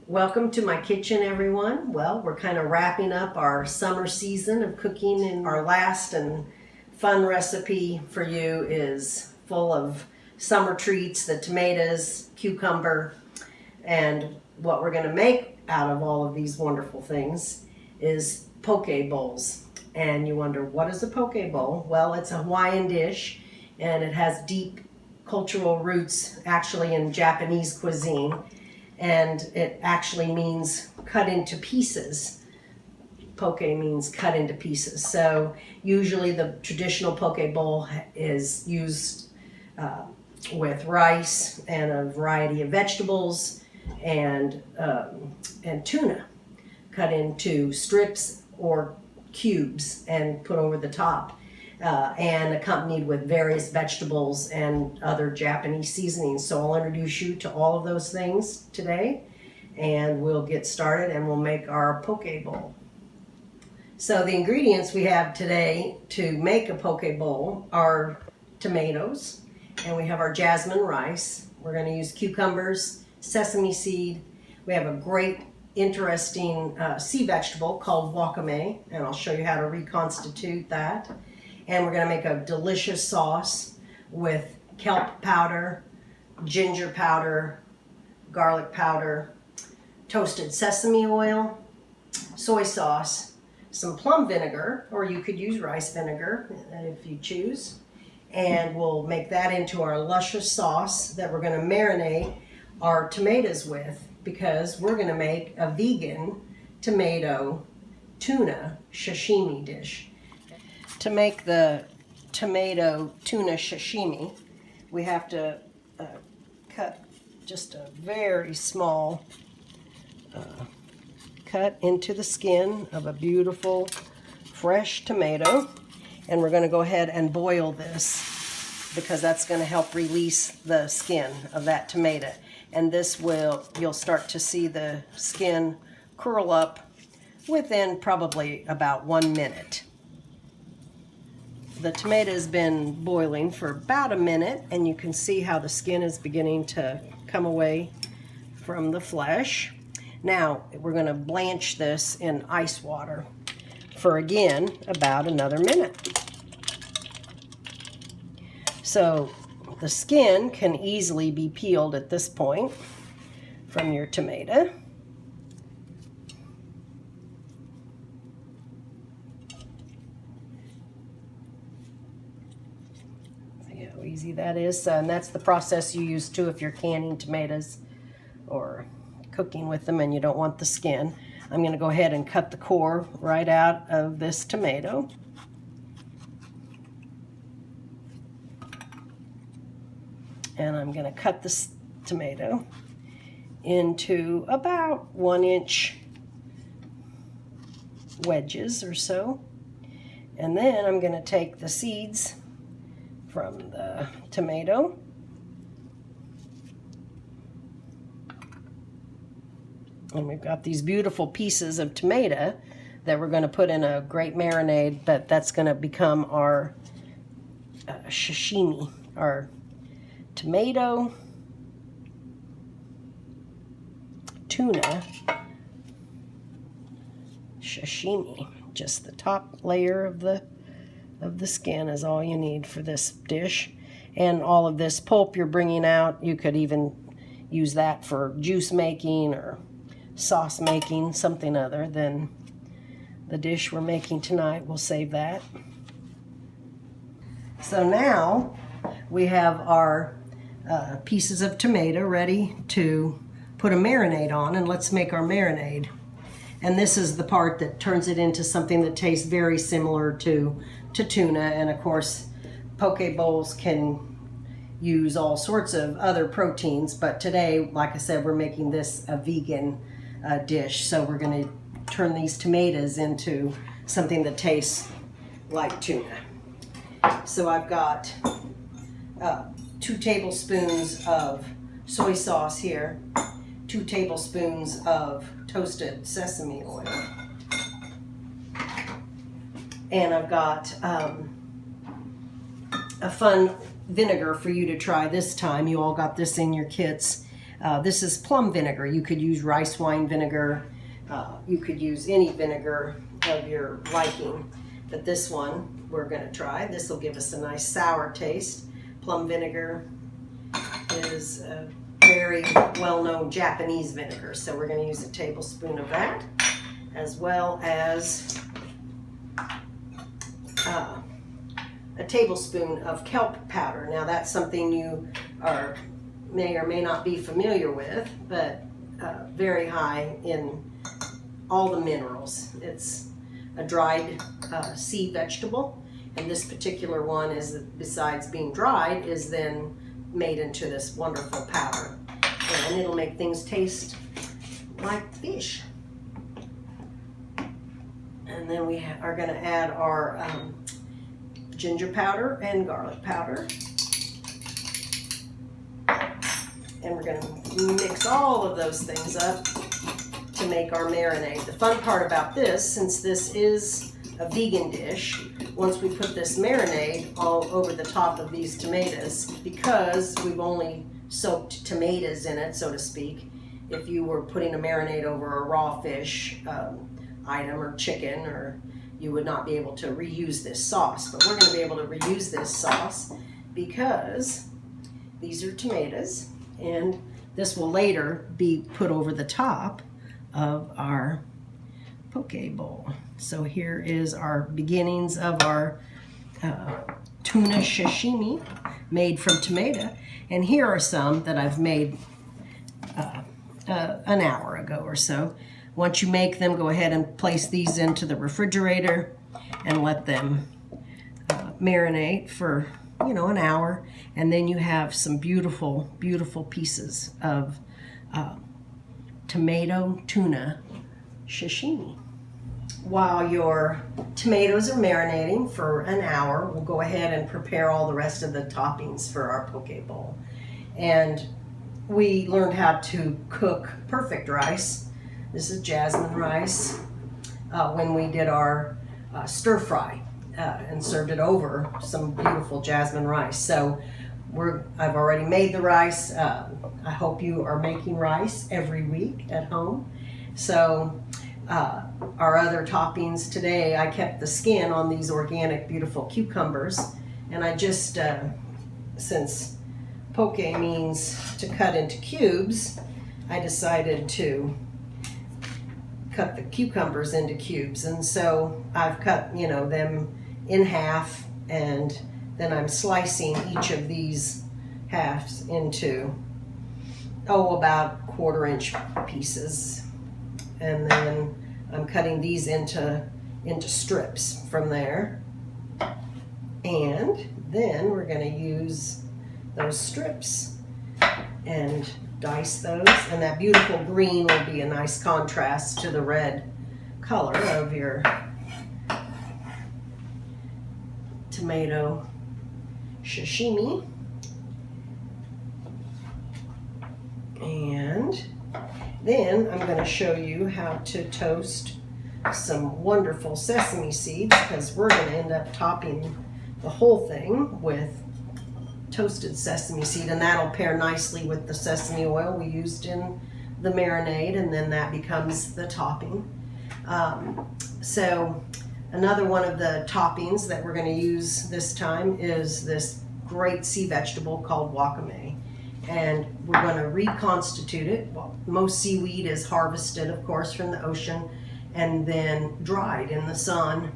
Welcome to my kitchen, everyone. Well, we're kind of wrapping up our summer season of cooking, and our last and fun recipe for you is full of summer treats, the tomatoes, cucumber, and what we're going to make out of all of these wonderful things is poke bowls. And you wonder, what is a poke bowl? Well, it's a Hawaiian dish, and it has deep cultural roots actually in Japanese cuisine. And it actually means cut into pieces. Poke means cut into pieces. So usually the traditional poke bowl is used with rice and a variety of vegetables and tuna cut into strips or cubes and put over the top. And accompanied with various vegetables and other Japanese seasonings. So I'll introduce you to all of those things today, and we'll get started and we'll make our poke bowl. So the ingredients we have today to make a poke bowl are tomatoes, and we have our jasmine rice. We're going to use cucumbers, sesame seed. We have a great interesting sea vegetable called wakame, and I'll show you how to reconstitute that. And we're going to make a delicious sauce with kelp powder, ginger powder, garlic powder, toasted sesame oil, soy sauce, some plum vinegar, or you could use rice vinegar if you choose. And we'll make that into our luscious sauce that we're going to marinate our tomatoes with, because we're going to make a vegan tomato tuna sashimi dish. To make the tomato tuna sashimi, we have to cut just a very small cut into the skin of a beautiful fresh tomato, and we're going to go ahead and boil this because that's going to help release the skin of that tomato. And this will, you'll start to see the skin curl up within probably about 1 minute. The tomato has been boiling for about a minute, and you can see how the skin is beginning to come away from the flesh. Now we're going to blanch this in ice water for, again, about another minute. So the skin can easily be peeled at this point from your tomato. How easy that is. And that's the process you use too if you're canning tomatoes or cooking with them and you don't want the skin. I'm going to go ahead and cut the core right out of this tomato. And I'm going to cut this tomato into about 1-inch wedges or so. And then I'm going to take the seeds from the tomato and we've got these beautiful pieces of tomato that we're going to put in a great marinade that's going to become our sashimi, our tomato tuna sashimi. Just the top layer of the skin is all you need for this dish. And all of this pulp you're bringing out, you could even use that for juice making or sauce making, something other than the dish we're making tonight. We'll save that. So now we have our pieces of tomato ready to put a marinade on, and let's make our marinade. And this is the part that turns it into something that tastes very similar to tuna. And of course, poke bowls can use all sorts of other proteins, but today, like I said, we're making this a vegan dish. So we're going to turn these tomatoes into something that tastes like tuna. So I've got 2 tablespoons of soy sauce here, 2 tablespoons of toasted sesame oil, and I've got a fun vinegar for you to try this time. You all got this in your kits. This is plum vinegar. You could use rice wine vinegar. You could use any vinegar of your liking. But this one we're going to try. This will give us a nice sour taste. Plum vinegar is a very well-known Japanese vinegar. So we're going to use a tablespoon of that, as well as a tablespoon of kelp powder. Now that's something you may or may not be familiar with, but very high in all the minerals. It's a dried sea vegetable, and this particular one is, besides being dried, is then made into this wonderful powder, and it'll make things taste like fish. And then we are going to add our ginger powder and garlic powder. And we're going to mix all of those things up to make our marinade. The fun part about this, since this is a vegan dish, once we put this marinade all over the top of these tomatoes, because we've only soaked tomatoes in it, so to speak, if you were putting a marinade over a raw fish item or chicken, or you would not be able to reuse this sauce. But we're going to be able to reuse this sauce because these are tomatoes, and this will later be put over the top of our poke bowl. So here is our beginnings of our tuna sashimi made from tomato, and here are some that I've made an hour ago or so. Once you make them, go ahead and place these into the refrigerator and let them marinate for, you know, an hour, and then you have some beautiful, beautiful pieces of tomato tuna sashimi. While your tomatoes are marinating for an hour, we'll go ahead and prepare all the rest of the toppings for our poke bowl. And we learned how to cook perfect rice. This is Jasmine rice when we did our stir fry and served it over some beautiful Jasmine rice. So I've already made the rice. I hope you are making rice every week at home. So our other toppings today, I kept the skin on these organic beautiful cucumbers, and I just, since poke means to cut into cubes, I decided to cut the cucumbers into cubes. And so I've cut, you know, them in half, and then I'm slicing each of these halves into, about 1/4 inch pieces. And then I'm cutting these into strips from there. And then we're going to use those strips and dice those, and that beautiful green will be a nice contrast to the red color of your tomato sashimi. And then I'm going to show you how to toast some wonderful sesame seeds, because we're going to end up topping the whole thing with toasted sesame seed, and that'll pair nicely with the sesame oil we used in the marinade, and then that becomes the topping. So another one of the toppings that we're going to use this time is this great sea vegetable called wakame, and we're going to reconstitute it. Well, most seaweed is harvested, of course, from the ocean and then dried in the sun,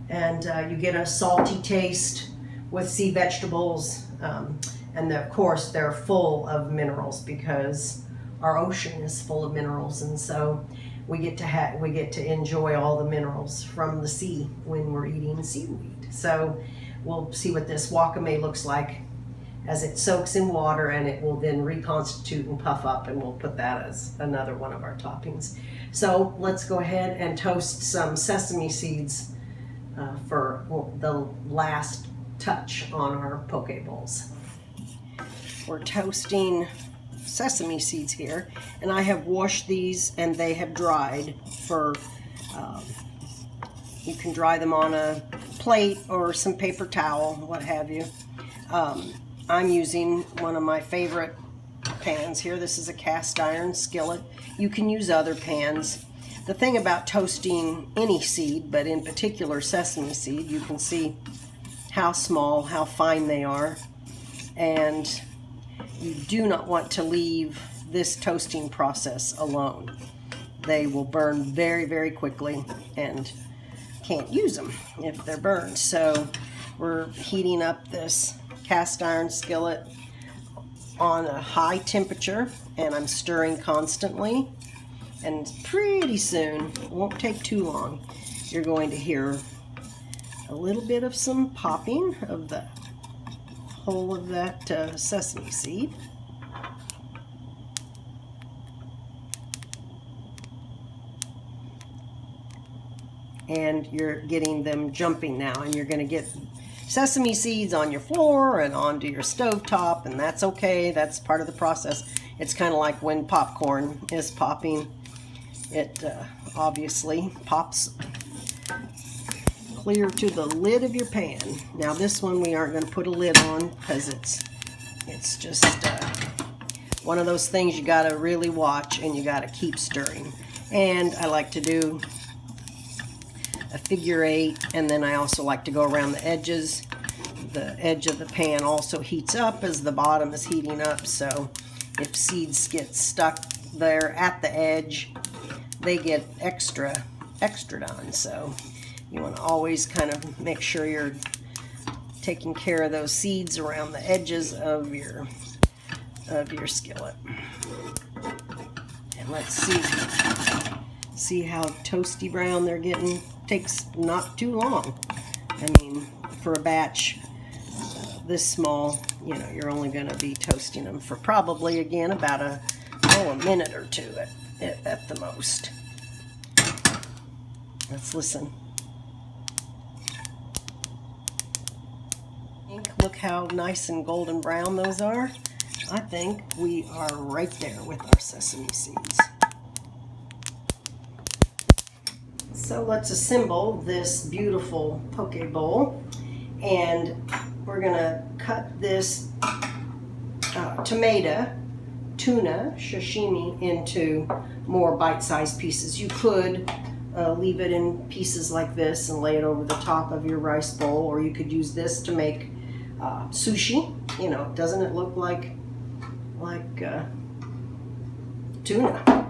and you get a salty taste with sea vegetables, and of course they're full of minerals because our ocean is full of minerals, and so we get to enjoy all the minerals from the sea when we're eating seaweed. So we'll see what this wakame looks like as it soaks in water, and it will then reconstitute and puff up, and we'll put that as another one of our toppings. So let's go ahead and toast some sesame seeds for the last touch on our poke bowls. We're toasting sesame seeds here, and I have washed these and they have dried for, you can dry them on a plate or some paper towel, what have you. I'm using one of my favorite pans here. This is a cast iron skillet. You can use other pans. The thing about toasting any seed, but in particular sesame seed, you can see how small, how fine they are. And you do not want to leave this toasting process alone. They will burn very, very quickly and can't use them if they're burned. So we're heating up this cast iron skillet on a high temperature, and I'm stirring constantly. And pretty soon, it won't take too long, you're going to hear a little bit of some popping of the whole of that sesame seed. And you're getting them jumping now, and you're going to get sesame seeds on your floor and onto your stovetop, and that's okay. That's part of the process. It's kind of like when popcorn is popping. It obviously pops clear to the lid of your pan. Now this one we aren't going to put a lid on because it's just one of those things you got to really watch, and you got to keep stirring. And I like to do a figure 8, and then I also like to go around the edges. The edge of the pan also heats up as the bottom is heating up, so if seeds get stuck there at the edge, they get extra done. So you want to always kind of make sure you're taking care of those seeds around the edges of your skillet. And let's see how toasty brown they're getting. Takes not too long. I mean, for a batch this small, you know, you're only going to be toasting them for probably, again, about a minute or two at the most. Let's listen. Look how nice and golden brown those are. I think we are right there with our sesame seeds. So let's assemble this beautiful poke bowl, and we're gonna cut this tomato, tuna, sashimi into more bite-sized pieces. You could leave it in pieces like this and lay it over the top of your rice bowl, or you could use this to make sushi. You know, doesn't it look like tuna?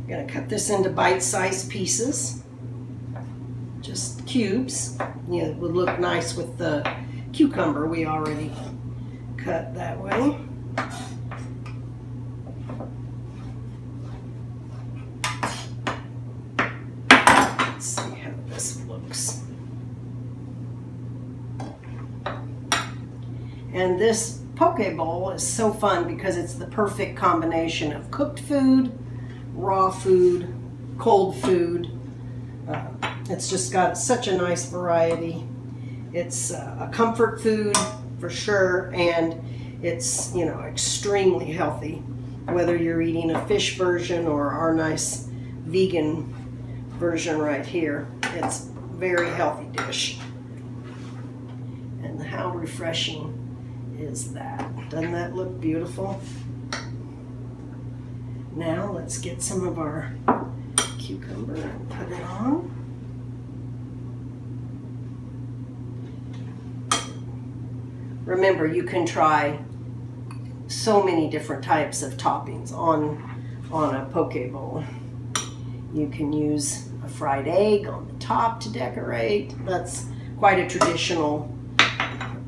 I'm going to cut this into bite-sized pieces, just cubes. You know, it would look nice with the cucumber we already cut that way. Let's see how this looks. And this poke bowl is so fun because it's the perfect combination of cooked food, raw food, cold food. It's just got such a nice variety. It's a comfort food for sure, and it's, you know, extremely healthy, whether you're eating a fish version or our nice vegan version right here. It's a very healthy dish. And how refreshing is that? Doesn't that look beautiful? Now let's get some of our cucumber and put it on. Remember, you can try so many different types of toppings on a poke bowl. You can use a fried egg on the top to decorate. That's quite a traditional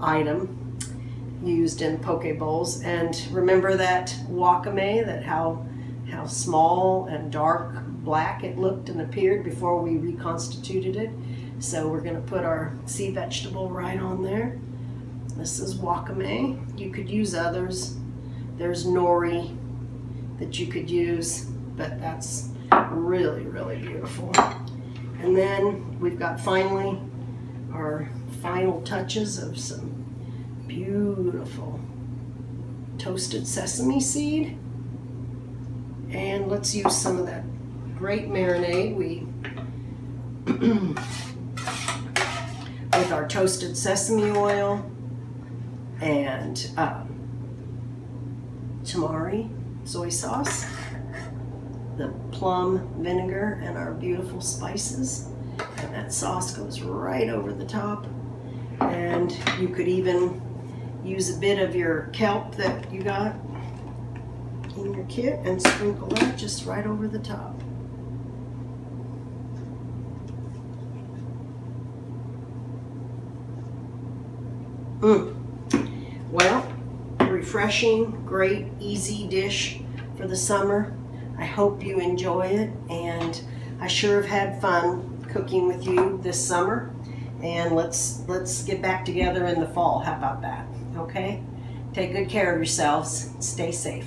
item used in poke bowls. And remember that wakame, that how small and dark black it looked and appeared before we reconstituted it. So we're going to put our sea vegetable right on there. This is wakame. You could use others. There's nori that you could use, but that's really, really beautiful. And then we've got finally our final touches of some beautiful toasted sesame seed. And let's use some of that great marinade with our toasted sesame oil and tamari soy sauce, the plum vinegar, and our beautiful spices. And that sauce goes right over the top. And you could even use a bit of your kelp that you got in your kit and sprinkle that just right over the top. Well, refreshing, great, easy dish for the summer. I hope you enjoy it, and I sure have had fun cooking with you this summer. And let's get back together in the fall. How about that? Okay? Take good care of yourselves. Stay safe.